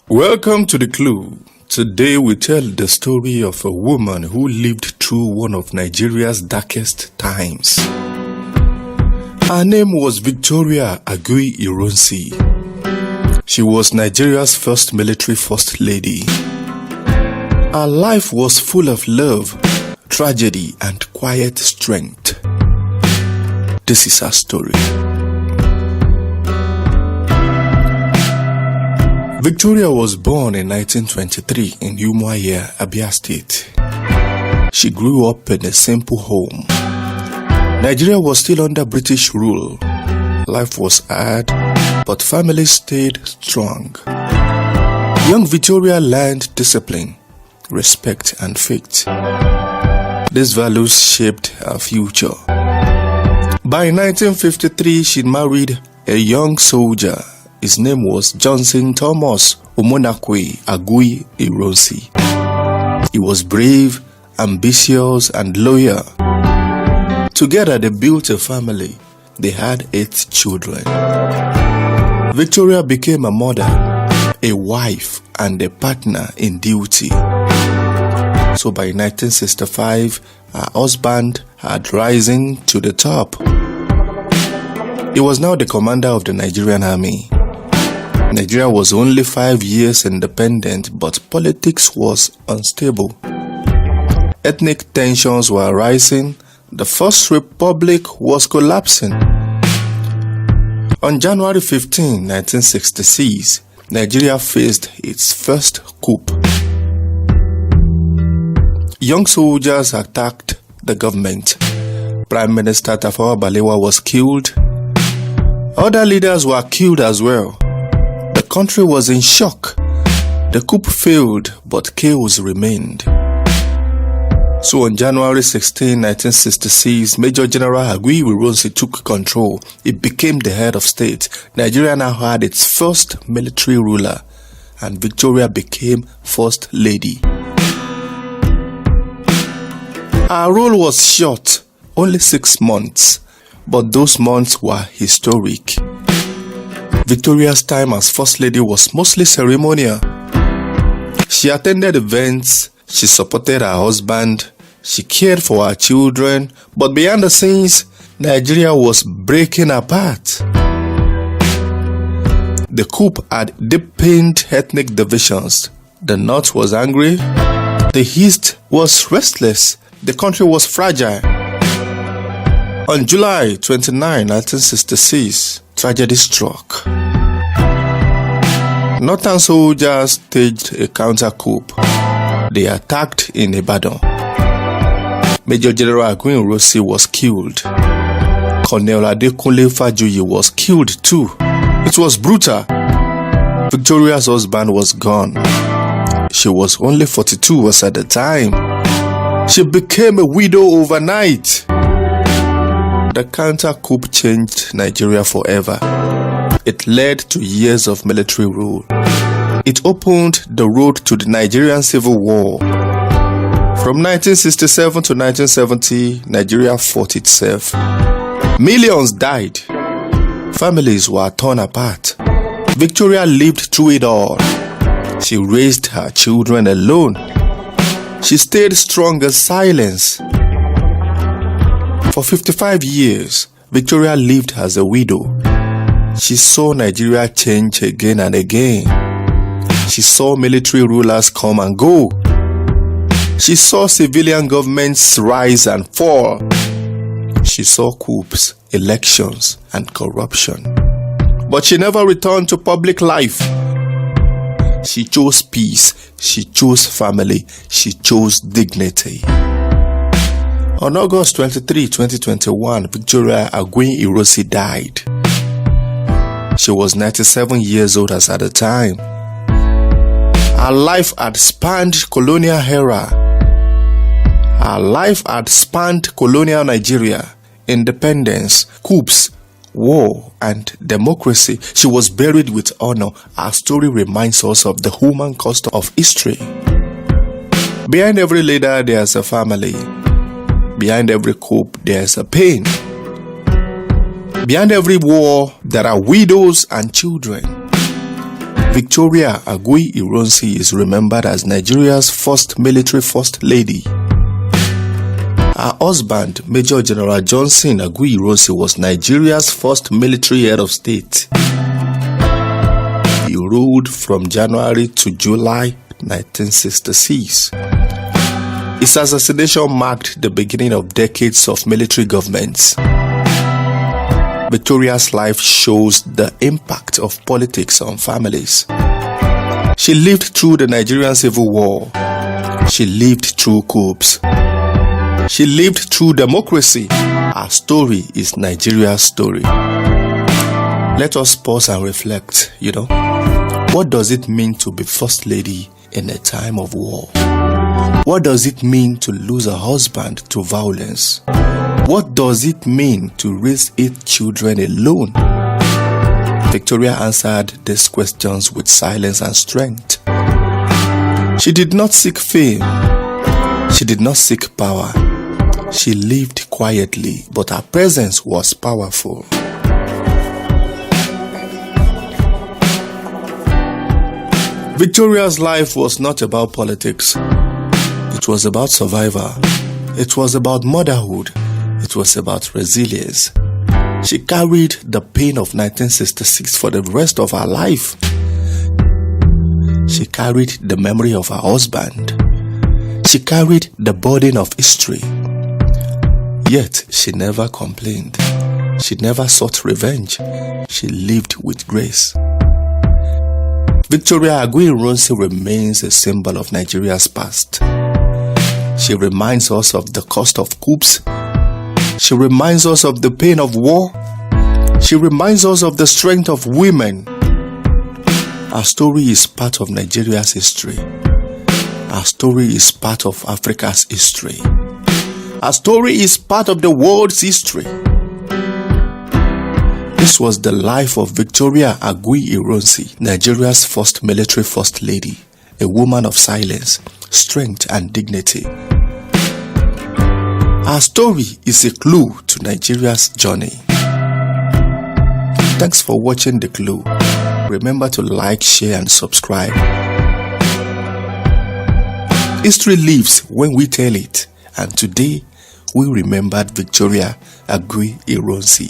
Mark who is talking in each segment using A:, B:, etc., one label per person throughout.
A: Welcome to The Clue. Today we tell the story of a woman who lived through one of Nigeria's darkest times. Her name was Victoria Aguiyi-Ironsi. She was Nigeria's first military first lady. Her life was full of love, tragedy, and quiet strength. This is her story. Victoria was born in 1923 in Umuahia, Abia State. She grew up in a simple home. Nigeria was still under British rule. Life was hard, but family stayed strong. Young Victoria learned discipline, respect, and faith. These values shaped her future. By 1953, she married a young soldier. His name was Johnson Umuahia Aguiyi-Ironsi. He was brave, ambitious, and loyal. Together they built a family. They had 8 children. Victoria became a mother, a wife, and a partner in duty. So by 1965, her husband had risen to the top. He was now the commander of the Nigerian army. Nigeria was only 5 years independent, but politics was unstable. Ethnic tensions were rising. The First Republic was collapsing. On January 15, 1966, Nigeria faced its first coup. Young soldiers attacked the government. Prime Minister Tafawa Balewa was killed. Other leaders were killed as well. The country was in shock. The coup failed, but chaos remained. So on January 16, 1966, Major General Aguiyi-Ironsi took control. He became the head of state. Nigeria now had its first military ruler, and Victoria became first lady. Her rule was short, only 6 months, but those months were historic. Victoria's time as First Lady was mostly ceremonial. She attended events, she supported her husband, she cared for her children, but behind the scenes, Nigeria was breaking apart. The coup had deepened ethnic divisions. The North was angry, the East was restless, the country was fragile. On July 29, 1966, tragedy struck. Northern soldiers staged a counter-coup. They attacked in Ibadan. Major General Aguiyi-Ironsi was killed. Colonel Adekunle Fajoyi was killed too. It was brutal. Victoria's husband was gone. She was only 42 years at the time. She became a widow overnight. The counter-coup changed Nigeria forever. It led to years of military rule. It opened the road to the Nigerian Civil War. From 1967 to 1970, Nigeria fought itself. Millions died. Families were torn apart. Victoria lived through it all. She raised her children alone. She stayed strong in silence. For 55 years, Victoria lived as a widow. She saw Nigeria change again and again. She saw military rulers come and go. She saw civilian governments rise and fall. She saw coups, elections, and corruption. But she never returned to public life. She chose peace. She chose family. She chose dignity. On August 23, 2021, Victoria Aguiyi-Ironsi died. She was 97 years old at the time. Her life had spanned colonial era. Her life had spanned colonial Nigeria, independence, coups, war, and democracy. She was buried with honor. Her story reminds us of the human cost of history. Behind every leader, there's a family. Behind every coup, there's a pain. Behind every war, there are widows and children. Victoria Aguiyi-Ironsi is remembered as Nigeria's first military first lady. Her husband, Major General Johnson Aguiyi-Ironsi, was Nigeria's first military head of state. He ruled from January to July 1966. His assassination marked the beginning of decades of military governments. Victoria's life shows the impact of politics on families. She lived through the Nigerian Civil War. She lived through coups. She lived through democracy. Her story is Nigeria's story. Let us pause and reflect, What does it mean to be First Lady in a time of war? What does it mean to lose a husband to violence? What does it mean to raise 8 children alone? Victoria answered these questions with silence and strength. She did not seek fame. She did not seek power. She lived quietly, but her presence was powerful. Victoria's life was not about politics. It was about survival. It was about motherhood. It was about resilience. She carried the pain of 1966 for the rest of her life. She carried the memory of her husband. She carried the burden of history. Yet she never complained. She never sought revenge. She lived with grace. Victoria Aguiyi-Ironsi remains a symbol of Nigeria's past. She reminds us of the cost of coups. She reminds us of the pain of war. She reminds us of the strength of women. Our story is part of Nigeria's history. Our story is part of Africa's history. Our story is part of the world's history. This was the life of Victoria Aguiyi-Ironsi, Nigeria's first military first lady, a woman of silence, strength and dignity. Our story is a clue to Nigeria's journey. Thanks for watching The Clue. Remember to like, share and subscribe. History lives when we tell it, and today we remembered Victoria Aguiyi-Ironsi.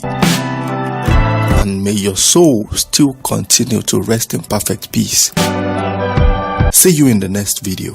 A: And may your soul still continue to rest in perfect peace. See you in the next video.